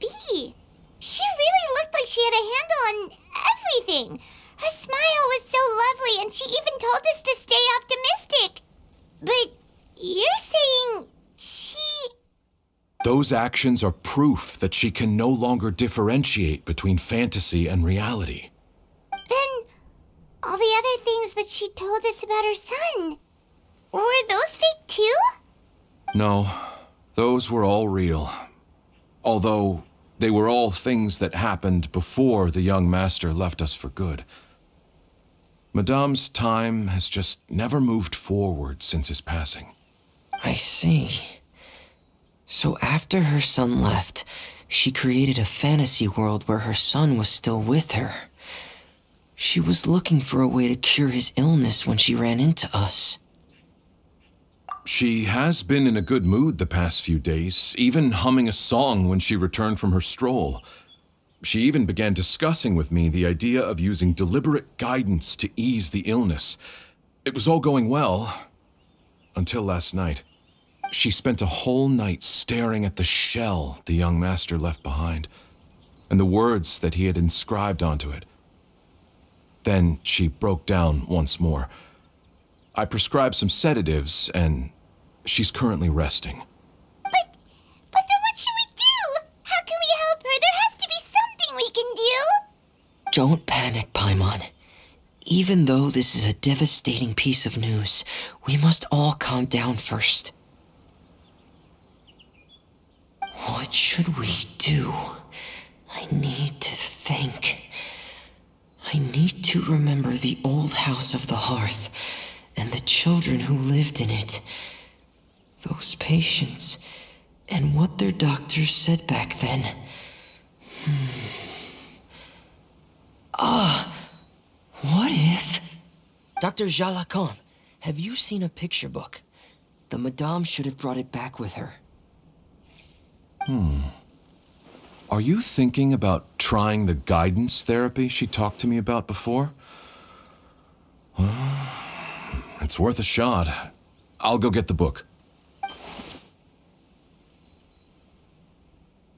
be? She really looked like she had a handle on everything. Her smile was so lovely, and she even told us to stay optimistic. But you're saying she... Those actions are proof that she can no longer differentiate between fantasy and reality. Then all the other things that she told us about her son, were those fake too? No, those were all real. Although they were all things that happened before the young master left us for good. Madame's time has just never moved forward since his passing. I see. So after her son left, she created a fantasy world where her son was still with her. She was looking for a way to cure his illness when she ran into us. She has been in a good mood the past few days, even humming a song when she returned from her stroll. She even began discussing with me the idea of using deliberate guidance to ease the illness. It was all going well, until last night. She spent a whole night staring at the shell the young master left behind, and the words that he had inscribed onto it. Then she broke down once more. I prescribed some sedatives, and she's currently resting. But then what should we do? How can we help her? There has to be something we can do. Don't panic, Paimon. Even though this is a devastating piece of news, we must all calm down first. What should we do? I need to think. I need to remember the old house of the hearth and the children who lived in it. Those patients and what their doctors said back then. What if... Dr. Jalacan, have you seen a picture book? The Madame should have brought it back with her. Are you thinking about trying the guidance therapy she talked to me about before? It's worth a shot. I'll go get the book.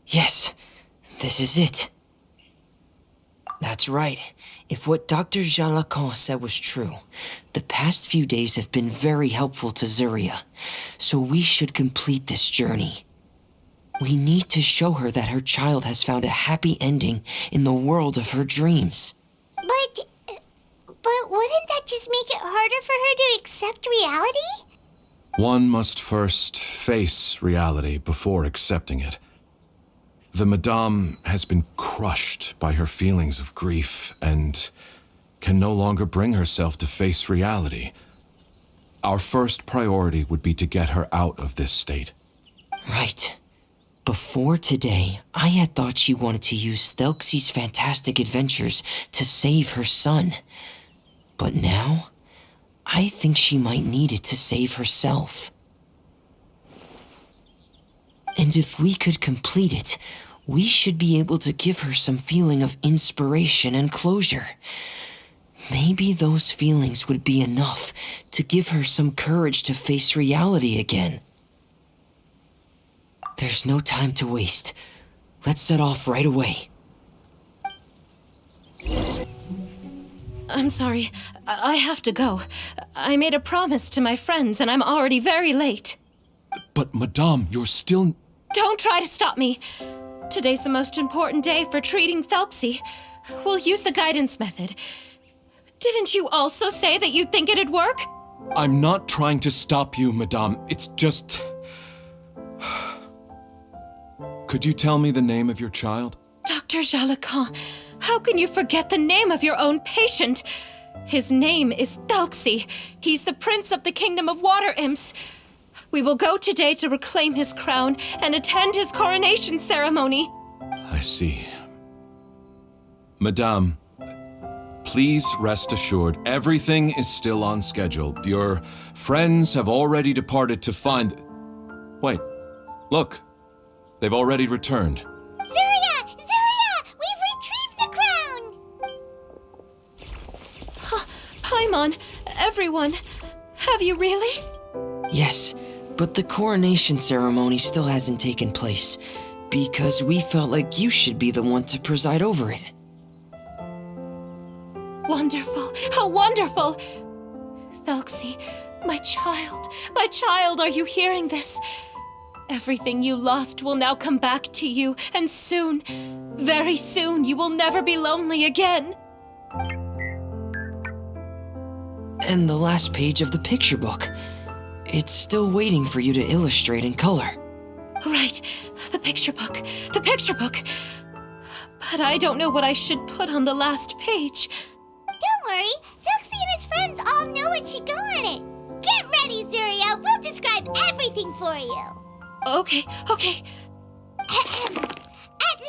Yes, this is it. That's right. If what Dr. Jalacan said was true, the past few days have been very helpful to Zuria, so we should complete this journey. We need to show her that her child has found a happy ending in the world of her dreams. But wouldn't that just make it harder for her to accept reality? One must first face reality before accepting it. The Madame has been crushed by her feelings of grief and can no longer bring herself to face reality. Our first priority would be to get her out of this state. Right. Before today, I had thought she wanted to use Thelxie's fantastic adventures to save her son. But now, I think she might need it to save herself. And if we could complete it, we should be able to give her some feeling of inspiration and closure. Maybe those feelings would be enough to give her some courage to face reality again. There's no time to waste. Let's set off right away. I'm sorry. I have to go. I made a promise to my friends, and I'm already very late. But, Madame, you're still... Don't try to stop me. Today's the most important day for treating Thelxie. We'll use the guidance method. Didn't you also say that you think it'd work? I'm not trying to stop you, Madame. It's just... Could you tell me the name of your child? Dr. Jalacan, how can you forget the name of your own patient? His name is Thelxie. He's the prince of the kingdom of water imps. We will go today to reclaim his crown and attend his coronation ceremony. I see. Madame, please rest assured, everything is still on schedule. Your friends have already departed to find... Wait, look. They've already returned. Zuria! Zuria! We've retrieved the crown! Paimon, everyone, have you really? Yes, but the coronation ceremony still hasn't taken place, because we felt like you should be the one to preside over it. Wonderful, how wonderful! Thelxie, my child, are you hearing this? Everything you lost will now come back to you, and soon, very soon, you will never be lonely again. And the last page of the picture book. It's still waiting for you to illustrate in color. Right, the picture book. But I don't know what I should put on the last page. Don't worry, Thelxie and his friends all know what should go on it. Get ready, Zuria. We'll describe everything for you. Okay. At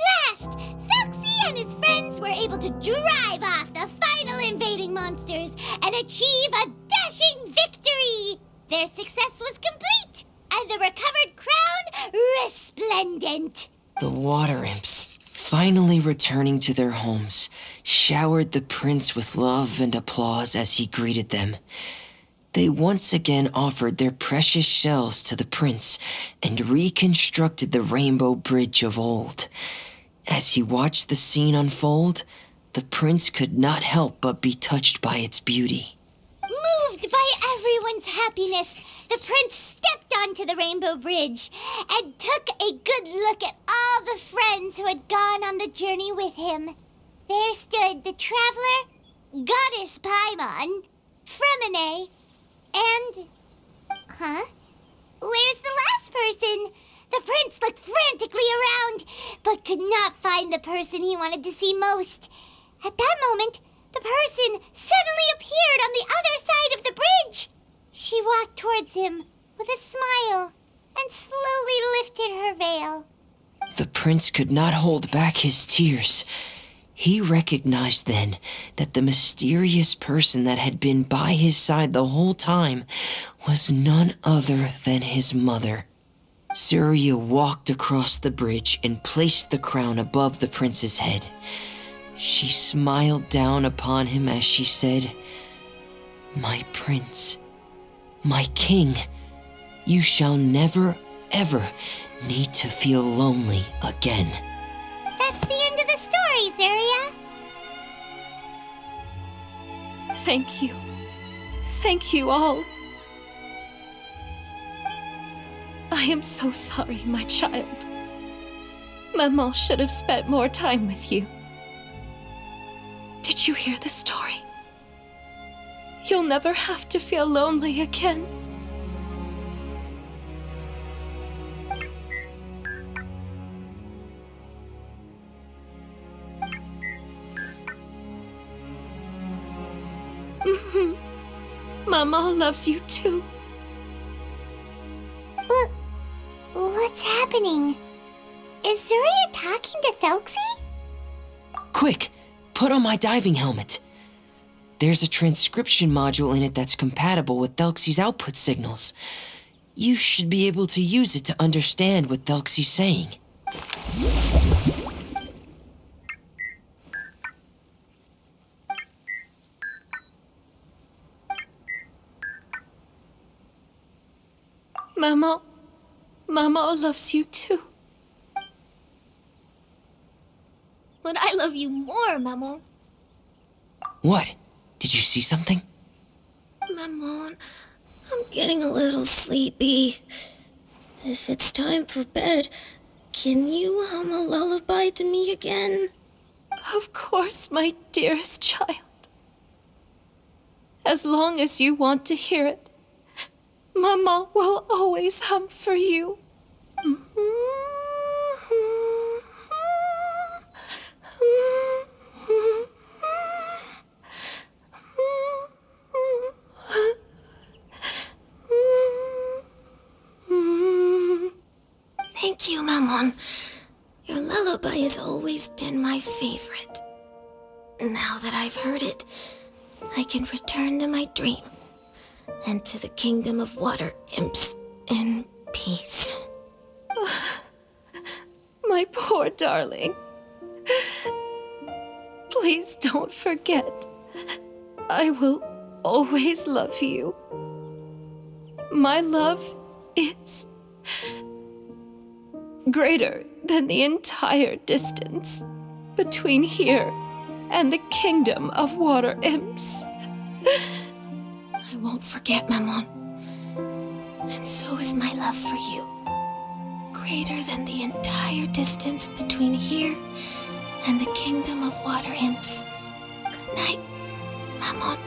last, Thelxie and his friends were able to drive off the final invading monsters and achieve a dashing victory. Their success was complete, and the recovered crown resplendent. The water imps, finally returning to their homes, showered the prince with love and applause as he greeted them. They once again offered their precious shells to the prince and reconstructed the rainbow bridge of old. As he watched the scene unfold, the prince could not help but be touched by its beauty. Moved by everyone's happiness, the prince stepped onto the rainbow bridge and took a good look at all the friends who had gone on the journey with him. There stood the traveler, Goddess Paimon, Fremine, and... Where's the last person? The prince looked frantically around, but could not find the person he wanted to see most. At that moment, the person suddenly appeared on the other side of the bridge. She walked towards him with a smile and slowly lifted her veil. The prince could not hold back his tears. He recognized then that the mysterious person that had been by his side the whole time was none other than his mother. Zuria walked across the bridge and placed the crown above the prince's head. She smiled down upon him as she said, "My prince, my king, you shall never, ever need to feel lonely again." That's the end of the story, Zuria. Thank you. Thank you all. I am so sorry, my child. Maman should have spent more time with you. Did you hear the story? You'll never have to feel lonely again. Maman loves you too. What's happening? Is Zuria talking to Thelxie? Quick, put on my diving helmet. There's a transcription module in it that's compatible with Thelxie's output signals. You should be able to use it to understand what Thelxie's saying. Mama loves you too. But I love you more, Maman. What? Did you see something? Maman, I'm getting a little sleepy. If it's time for bed, can you hum a lullaby to me again? Of course, my dearest child. As long as you want to hear it, Mama will always hum for you. Thank you, Maman. Your lullaby has always been my favorite. Now that I've heard it, I can return to my dream and to the kingdom of water imps in peace. My poor darling. Please don't forget. I will always love you. My love is greater than the entire distance between here and the kingdom of water imps. I won't forget, Maman. And so is my love for you. Greater than the entire distance between here and the kingdom of water imps. Good night, Maman.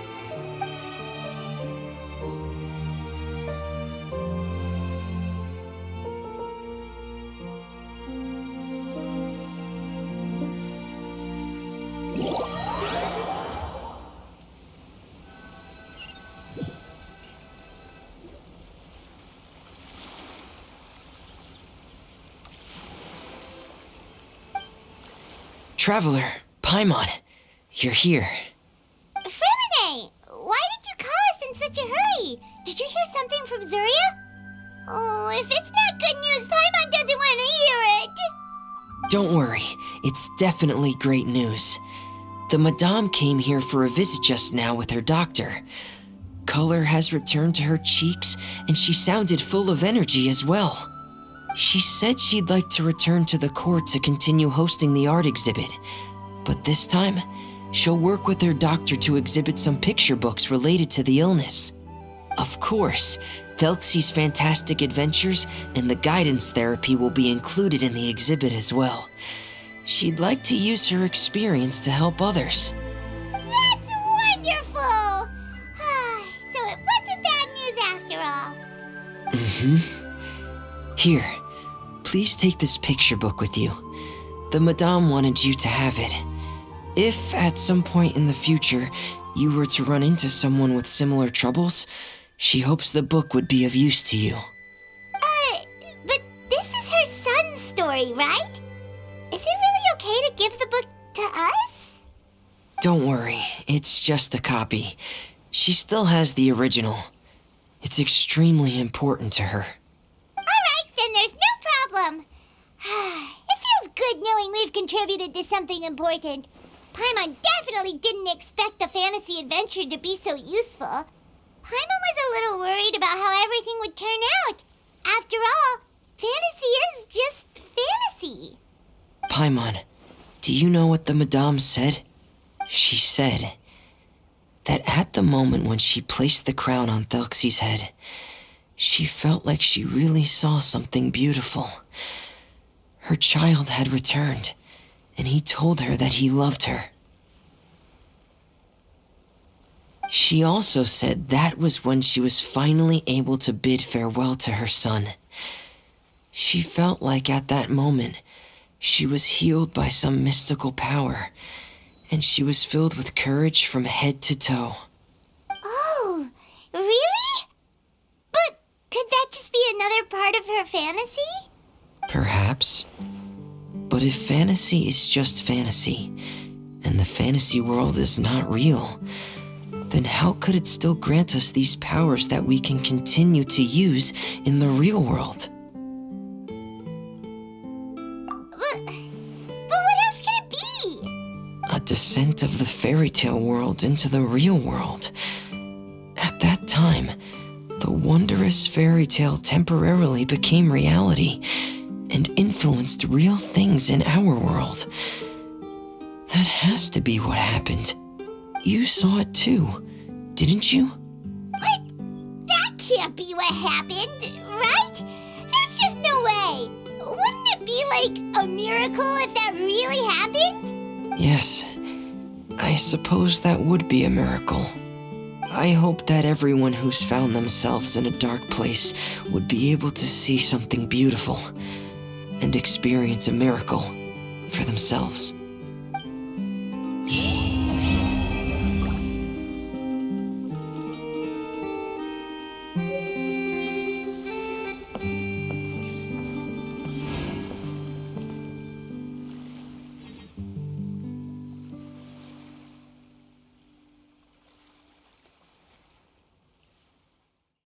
Traveler, Paimon, you're here. Fremine, why did you call us in such a hurry? Did you hear something from Zuria? Oh, if it's not good news, Paimon doesn't want to hear it. Don't worry, it's definitely great news. The Madame came here for a visit just now with her doctor. Color has returned to her cheeks, and she sounded full of energy as well. She said she'd like to return to the court to continue hosting the art exhibit. But this time, she'll work with her doctor to exhibit some picture books related to the illness. Of course, Thelxie's fantastic adventures and the guidance therapy will be included in the exhibit as well. She'd like to use her experience to help others. That's wonderful! So it wasn't bad news after all. Here, please take this picture book with you. The Madame wanted you to have it. If at some point in the future you were to run into someone with similar troubles, she hopes the book would be of use to you. But this is her son's story, right? Is it really okay to give the book to us? Don't worry, it's just a copy. She still has the original. It's extremely important to her. Alright, then there's no problem. It feels good knowing we've contributed to something important. Paimon definitely didn't expect the fantasy adventure to be so useful. Paimon was a little worried about how everything would turn out. After all, fantasy is just fantasy. Paimon, do you know what the Madame said? She said that at the moment when she placed the crown on Thelxie's head, she felt like she really saw something beautiful. Her child had returned, and he told her that he loved her. She also said that was when she was finally able to bid farewell to her son. She felt like at that moment, she was healed by some mystical power, and she was filled with courage from head to toe. Oh, really? But could that just be another part of her fantasy? Perhaps. But if fantasy is just fantasy, and the fantasy world is not real, then how could it still grant us these powers that we can continue to use in the real world? But what else could it be? A descent of the fairy tale world into the real world. At that time, the wondrous fairy tale temporarily became reality and influenced real things in our world. That has to be what happened. You saw it too, didn't you? What? That can't be what happened, right? There's just no way. Wouldn't it be like a miracle if that really happened? Yes, I suppose that would be a miracle. I hope that everyone who's found themselves in a dark place would be able to see something beautiful and experience a miracle for themselves.